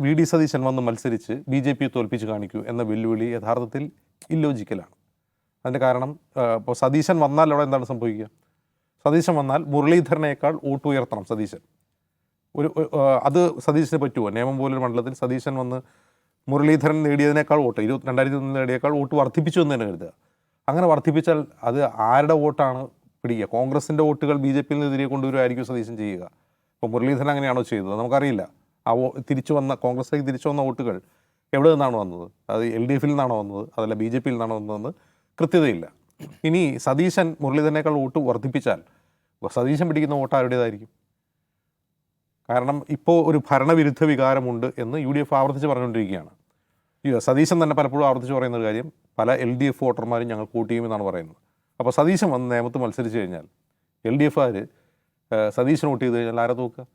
V D Satheesan വന്ന് മത്സരിച്ച് BJP തോൽപ്പിച്ച് കാണിക്കൂ എന്ന വെല്ലുവിളി യഥാർത്ഥത്തിൽ ഇല്ലോജിക്കലാണ്. അതിൻ്റെ കാരണം ഇപ്പോൾ സതീശൻ വന്നാൽ അവിടെ എന്താണ് സംഭവിക്കുക? സതീശൻ വന്നാൽ മുരളീധരനേക്കാൾ വോട്ട് ഉയർത്തണം സതീശൻ. അത് സതീശന് പറ്റുമോ? നേമം പോലൊരു മണ്ഡലത്തിൽ സതീശൻ വന്ന് മുരളീധരൻ നേടിയതിനേക്കാൾ വോട്ട് 2001 നേടിയേക്കാൾ വോട്ട് വർദ്ധിപ്പിച്ചു എന്ന് തന്നെ കരുതുക. അങ്ങനെ വർദ്ധിപ്പിച്ചാൽ അത് ആരുടെ വോട്ടാണ് പിടിക്കുക? കോൺഗ്രസിൻ്റെ വോട്ടുകൾ BJPയിൽ നിന്ന് തിരികെ കൊണ്ടുവരുമായിരിക്കും സതീശൻ ചെയ്യുക. ഇപ്പോൾ മുരളീധരൻ അങ്ങനെയാണോ ചെയ്തത്? നമുക്കറിയില്ല. കോൺഗ്രസിലേക്ക് തിരിച്ചു വന്ന വോട്ടുകൾ എവിടെ നിന്നാണ് വന്നത്? അത് LDFയിൽ നിന്നാണോ വന്നത്, അതല്ല BJPയിൽ നിന്നാണോ വന്നതെന്ന് കൃത്യതയില്ല. ഇനി സതീശൻ മുരളീധരനേക്കാൾ വോട്ട് വർദ്ധിപ്പിച്ചാൽ സതീശൻ പിടിക്കുന്ന വോട്ട് ആരുടേതായിരിക്കും? കാരണം ഇപ്പോൾ ഒരു ഭരണവിരുദ്ധ വികാരമുണ്ട് എന്ന് UDF ആവർത്തിച്ച് പറഞ്ഞുകൊണ്ടിരിക്കുകയാണ്. സതീശൻ തന്നെ പലപ്പോഴും ആവർത്തിച്ച് പറയുന്ന ഒരു കാര്യം, പല LDF വോട്ടർമാരും ഞങ്ങൾ വോട്ട് ചെയ്യുമെന്നാണ് പറയുന്നത്. അപ്പോൾ സതീശൻ വന്ന് നേമത്ത് മത്സരിച്ച് കഴിഞ്ഞാൽ LDFകാർ സതീശൻ വോട്ട് ചെയ്ത് കഴിഞ്ഞാൽ ആരാ തോക്കുന്നത്?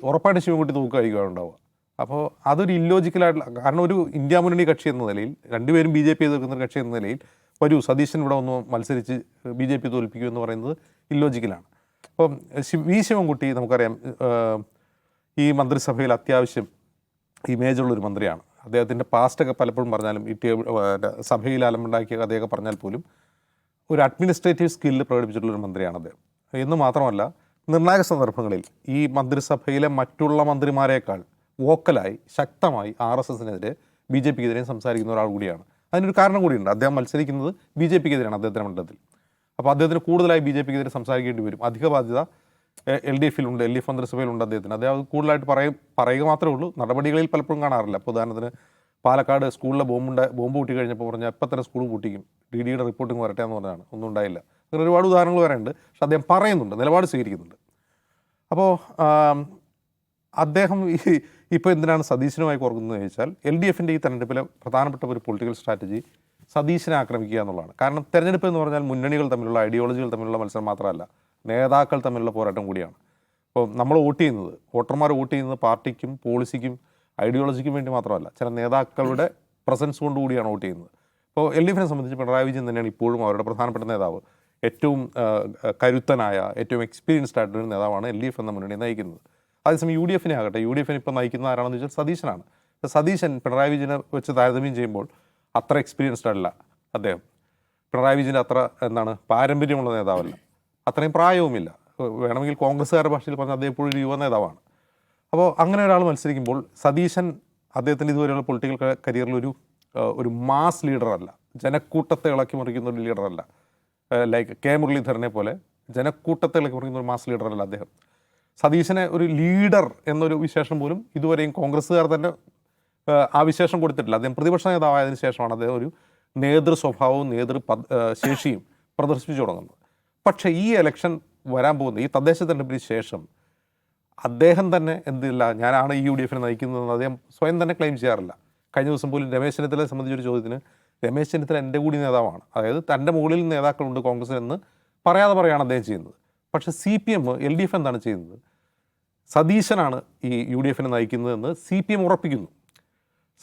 ഉറപ്പായിട്ട് ശിവൻകുട്ടി തോക്കുകയായിരിക്കും ഉണ്ടാവുക. അപ്പോൾ അതൊരു ഇല്ലോജിക്കലായിട്ടുള്ള, കാരണം ഒരു ഇന്ത്യ മുന്നണി കക്ഷി എന്ന നിലയിൽ, രണ്ടുപേരും BJP എതിർക്കുന്ന കക്ഷി എന്ന നിലയിൽ വരൂ സതീശൻ ഇവിടെ ഒന്ന് മത്സരിച്ച് BJP തോൽപ്പിക്കൂ എന്ന് പറയുന്നത് ഇല്ലോജിക്കലാണ്. അപ്പം ശിവൻകുട്ടി നമുക്കറിയാം, ഈ മന്ത്രിസഭയിൽ അത്യാവശ്യം ഇമേജുള്ളൊരു മന്ത്രിയാണ്. അദ്ദേഹത്തിൻ്റെ പാസ്റ്റൊക്കെ പലപ്പോഴും പറഞ്ഞാലും ഈ സഭയിൽ അലമ്പുണ്ടാക്കിയ കഥയൊക്കെ പറഞ്ഞാൽ പോലും ഒരു അഡ്മിനിസ്ട്രേറ്റീവ് സ്കില്ല് പ്രകടിപ്പിച്ചിട്ടുള്ളൊരു മന്ത്രിയാണ് അദ്ദേഹം. എന്ന് മാത്രമല്ല, നിർണായക സന്ദർഭങ്ങളിൽ ഈ മന്ത്രിസഭയിലെ മറ്റുള്ള മന്ത്രിമാരെക്കാൾ വോക്കലായി ശക്തമായി RSSനെതിരെ BJPക്കെതിരെ സംസാരിക്കുന്ന ഒരാൾ കൂടിയാണ്. അതിനൊരു കാരണം കൂടിയുണ്ട്. അദ്ദേഹം മത്സരിക്കുന്നത് BJPക്കെതിരെയാണ് അദ്ദേഹത്തിൻ്റെ മണ്ഡലത്തിൽ. അപ്പോൾ അദ്ദേഹത്തിന് കൂടുതലായി BJPക്കെതിരെ സംസാരിക്കേണ്ടി വരും. അധിക ബാധ്യത LDFിലുണ്ട്, LDF മന്ത്രിസഭയിലുണ്ട് അദ്ദേഹത്തിന്. അദ്ദേഹം കൂടുതലായിട്ട് പറയുക മാത്രമേ ഉള്ളൂ, നടപടികളിൽ പലപ്പോഴും കാണാറില്ല. അപ്പോൾ ഉദാഹരണത്തിന് പാലക്കാട് സ്കൂളിലെ ബോംബ് പൂട്ടി കഴിഞ്ഞപ്പോൾ പറഞ്ഞാൽ എപ്പോൾ തന്നെ സ്കൂൾ പൂട്ടിക്കും, DDയുടെ റിപ്പോർട്ടിങ് വരട്ടെ എന്ന് പറഞ്ഞാണ്, ഒന്നും ഉണ്ടായില്ല. അങ്ങനെ ഒരുപാട് ഉദാഹരണങ്ങൾ വരാനുണ്ട്. പക്ഷെ അദ്ദേഹം പറയുന്നുണ്ട്, നിലപാട് സ്വീകരിക്കുന്നുണ്ട്. അപ്പോൾ അദ്ദേഹം ഇപ്പോൾ എന്തിനാണ് സതീശനുമായി കുറക്കുന്നതെന്ന് ചോദിച്ചാൽ, LDFിൻ്റെ ഈ തെരഞ്ഞെടുപ്പിലെ പ്രധാനപ്പെട്ട ഒരു പൊളിറ്റിക്കൽ സ്ട്രാറ്റജി സതീശനെ ആക്രമിക്കുക എന്നുള്ളതാണ്. കാരണം തെരഞ്ഞെടുപ്പ് എന്ന് പറഞ്ഞാൽ മുന്നണികൾ തമ്മിലുള്ള, ഐഡിയോളജികൾ തമ്മിലുള്ള മത്സരം മാത്രമല്ല, നേതാക്കൾ തമ്മിലുള്ള പോരാട്ടം കൂടിയാണ്. ഇപ്പോൾ നമ്മൾ വോട്ടർമാർ വോട്ട് ചെയ്യുന്നത് പാർട്ടിക്കും പോളിസിക്കും ഐഡിയോളജിക്കും വേണ്ടി മാത്രമല്ല, ചില നേതാക്കളുടെ പ്രസൻസ് കൊണ്ടുകൂടിയാണ് വോട്ട് ചെയ്യുന്നത്. ഇപ്പോൾ LDFിനെ സംബന്ധിച്ച് പിണറായി വിജയൻ തന്നെയാണ് ഇപ്പോഴും അവരുടെ പ്രധാനപ്പെട്ട നേതാവ്. ഏറ്റവും കരുത്തനായ, ഏറ്റവും എക്സ്പീരിയൻസ്ഡ് ആയിട്ടൊരു നേതാവാണ് LDF എന്ന മുന്നണി നയിക്കുന്നത്. അതേസമയം UDFിനെ ആകട്ടെ, UDFിനെ ഇപ്പോൾ നയിക്കുന്ന ആരാണെന്ന് വെച്ചാൽ സതീശനാണ്. സതീശൻ പിണറായി വിജയനെ വെച്ച് താരതമ്യം ചെയ്യുമ്പോൾ അത്ര എക്സ്പീരിയൻസ്ഡ് അല്ല അദ്ദേഹം. പിണറായി വിജയൻ്റെ അത്ര പാരമ്പര്യമുള്ള നേതാവല്ല, അത്രയും പ്രായവുമില്ല. വേണമെങ്കിൽ കോൺഗ്രസ്സുകാരുടെ ഭാഷയിൽ പറഞ്ഞാൽ അദ്ദേഹം എപ്പോഴും ഒരു യുവ നേതാവാണ്. അപ്പോൾ അങ്ങനെ ഒരാൾ മത്സരിക്കുമ്പോൾ സതീശൻ അദ്ദേഹത്തിൻ്റെ ഇതുവരെയുള്ള പൊളിറ്റിക്കൽ കരിയറിൽ ഒരു മാസ് ലീഡറല്ല, ജനക്കൂട്ടത്തെ ഇളക്കി മറിക്കുന്ന ഒരു ലീഡറല്ല. ലൈക്ക് K മുരളീധരനെ പോലെ ജനക്കൂട്ടത്തെ ഇളക്കി മറിക്കുന്ന ഒരു മാസ് ലീഡറല്ല അദ്ദേഹം. സതീശനെ ഒരു ലീഡർ എന്നൊരു വിശേഷം പോലും ഇതുവരെയും കോൺഗ്രസ്സുകാർ തന്നെ ആ വിശേഷം കൊടുത്തിട്ടില്ല. അദ്ദേഹം പ്രതിപക്ഷ നേതാവായതിനു ശേഷമാണ് അദ്ദേഹം ഒരു നേതൃ സ്വഭാവവും ശേഷിയും പ്രദർശിപ്പിച്ചു തുടങ്ങുന്നത്. പക്ഷേ ഈ ഇലക്ഷൻ വരാൻ പോകുന്ന ഈ തദ്ദേശ തെരഞ്ഞെടുപ്പിന് ശേഷം അദ്ദേഹം തന്നെ ഞാനാണ് ഈ UDFിനെ നയിക്കുന്നതെന്ന് അദ്ദേഹം സ്വയം തന്നെ ക്ലെയിം ചെയ്യാറില്ല. കഴിഞ്ഞ ദിവസം പോലും രമേശ് ചെന്നിത്തലയെ സംബന്ധിച്ചൊരു ചോദ്യത്തിന് രമേശ് ചെന്നിത്തല എൻ്റെ കൂടി നേതാവാണ്, അതായത് തൻ്റെ മുകളിൽ നേതാക്കളുണ്ട് കോൺഗ്രസിനെന്ന് പറയാതെയാണ് അദ്ദേഹം ചെയ്യുന്നത്. പക്ഷേ CPM LDF എന്താണ് ചെയ്യുന്നത്? സതീശനാണ് ഈ UDFിനെ നയിക്കുന്നതെന്ന് CPM ഉറപ്പിക്കുന്നു.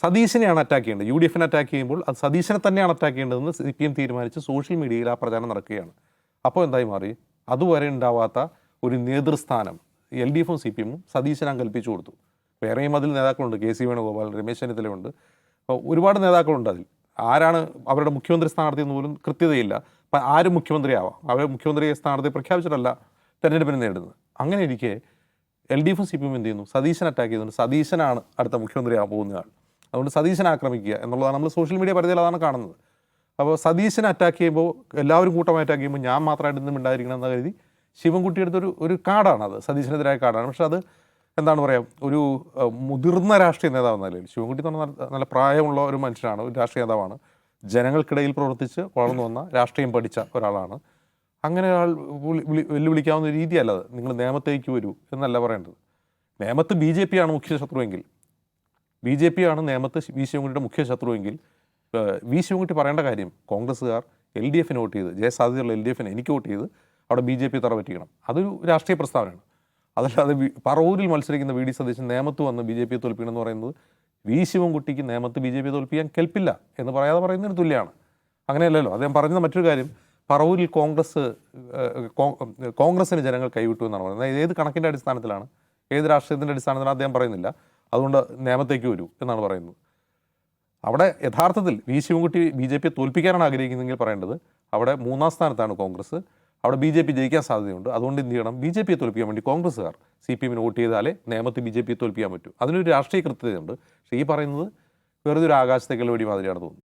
സതീശനെയാണ് അറ്റാക്ക് ചെയ്യേണ്ടത്. UDFിനെ അറ്റാക്ക് ചെയ്യുമ്പോൾ അത് സതീശനെ തന്നെയാണ് അറ്റാക്ക് ചെയ്യേണ്ടതെന്ന് CPM തീരുമാനിച്ച് സോഷ്യൽ മീഡിയയിൽ ആ പ്രചാരണം നടക്കുകയാണ്. അപ്പോൾ എന്തായി മാറി? അതുവരെ ഉണ്ടാവാത്ത ഒരു നേതൃസ്ഥാനം LDFും CPMും സതീശനാൻ കൽപ്പിച്ചു കൊടുത്തു. വേറെയും അതിൽ നേതാക്കളുണ്ട്, KC വേണുഗോപാൽ, രമേശ് ചെന്നിത്തലയുണ്ട്, ഒരുപാട് നേതാക്കളുണ്ട്. അതിൽ ആരാണ് അവരുടെ മുഖ്യമന്ത്രി സ്ഥാനാർത്ഥി എന്ന് പോലും കൃത്യതയില്ല. അപ്പം ആരും മുഖ്യമന്ത്രിയാവാം, അവർ മുഖ്യമന്ത്രി സ്ഥാനാർത്ഥി പ്രഖ്യാപിച്ചിട്ടല്ല തെരഞ്ഞെടുപ്പിന് നേടുന്നത്. അങ്ങനെ ഇരിക്കെ LDFും CPM എന്ത് ചെയ്യുന്നു? സതീശൻ അറ്റാക്ക് ചെയ്യുന്നുണ്ട്. സതീശനാണ് അടുത്ത മുഖ്യമന്ത്രിയാകാൻ പോകുന്ന ആൾ. അതുകൊണ്ട് സതീശനെ ആക്രമിക്കുക എന്നുള്ളതാണ് നമ്മൾ സോഷ്യൽ മീഡിയ പരിധിയിൽ അതാണ് കാണുന്നത്. അപ്പോൾ സതീശനെ അറ്റാക്ക് ചെയ്യുമ്പോൾ, എല്ലാവരും കൂട്ടമായി അറ്റാക്ക് ചെയ്യുമ്പോൾ ഞാൻ മാത്രമായിട്ട് ഇന്നും ഉണ്ടായിരിക്കണം എന്ന് കരുതി ശിവൻകുട്ടി എടുത്തൊരു കാർഡാണത്, സതീശനെതിരായ കാർഡാണ്. പക്ഷെ അത് എന്താണ് പറയുക, ഒരു മുതിർന്ന രാഷ്ട്രീയ നേതാവ് എന്ന നിലയിൽ ശിവൻകുട്ടി എന്ന് പറഞ്ഞാൽ നല്ല പ്രായമുള്ള ഒരു മനുഷ്യനാണ്, ഒരു രാഷ്ട്രീയ നേതാവാണ്, ജനങ്ങൾക്കിടയിൽ പ്രവർത്തിച്ച് വളർന്നു വന്ന രാഷ്ട്രീയം പഠിച്ച ഒരാളാണ്. അങ്ങനെ ഒരാൾ വെല്ലുവിളിക്കാവുന്ന രീതിയല്ല അത്. നിങ്ങൾ നേമത്തേക്ക് വരൂ എന്നല്ല പറയേണ്ടത്. നേമത്ത് BJP ആണ് മുഖ്യ ശത്രുവെങ്കിൽ, BJP ആണ് നേമത്ത് ശിവൻകുട്ടിയുടെ മുഖ്യ ശത്രുവെങ്കിൽ ശിവൻകുട്ടി പറയേണ്ട കാര്യം, കോൺഗ്രസ്സുകാർ LDFിന് വോട്ട് ചെയ്ത്, ജയസാധ്യതയുള്ള LDFിന് എനിക്ക് വോട്ട് ചെയ്ത് അവിടെ BJP തറ പറ്റിക്കണം. അതൊരു രാഷ്ട്രീയ പ്രസ്താവനയാണ്. അതല്ലാതെ പറവൂരിൽ മത്സരിക്കുന്ന VD സതീശൻ നേമത്ത് വന്ന് BJP തോൽപ്പിക്കണം എന്ന് പറയുന്നത് ശിവൻകുട്ടിക്ക് നേമത്ത് BJP തോൽപ്പിക്കാൻ കെൽപ്പില്ല എന്ന് പറയാതെ പറയുന്നതിന് തുല്യമാണ്. അങ്ങനെയല്ലല്ലോ. അദ്ദേഹം പറഞ്ഞ മറ്റൊരു കാര്യം, പറവൂരിൽ കോൺഗ്രസിന് ജനങ്ങൾ കൈവിട്ടു എന്നാണ് പറയുന്നത്. ഏത് കണക്കിൻ്റെ അടിസ്ഥാനത്തിലാണ്, ഏത് രാഷ്ട്രീയത്തിൻ്റെ അടിസ്ഥാനത്തിലാണ് അദ്ദേഹം പറയുന്നില്ല. അതുകൊണ്ട് നിയമത്തേക്ക് വരൂ എന്നാണ് പറയുന്നത്. അവിടെ യഥാർത്ഥത്തിൽ വി ശിവൻകുട്ടി ബി ജെ പിയെ തോൽപ്പിക്കാനാണ് ആഗ്രഹിക്കുന്നതെങ്കിൽ പറയേണ്ടത് അവിടെ 3-ാം സ്ഥാനത്താണ് കോൺഗ്രസ്. അവിടെ ബി ജെ പി ജയിക്കാൻ സാധ്യതയുണ്ട്. അതുകൊണ്ട് എന്ത് ചെയ്യണം? ബി ജെ പിയെ തോൽപ്പിക്കാൻ വേണ്ടി കോൺഗ്രസ്സുകാർ CPM-ന് വോട്ട് ചെയ്താലേ നിയമത്തിൽ ബി ജെ പിയെ തോൽപ്പിക്കാൻ പറ്റൂ. അതിനൊരു രാഷ്ട്രീയ കൃത്യതയുണ്ട്. പക്ഷേ ഈ പറയുന്നത് വെറുതെ ഒരു ആകാശത്തേക്കുള്ള വെടി മാതിരിയാണ് തോന്നുന്നത്.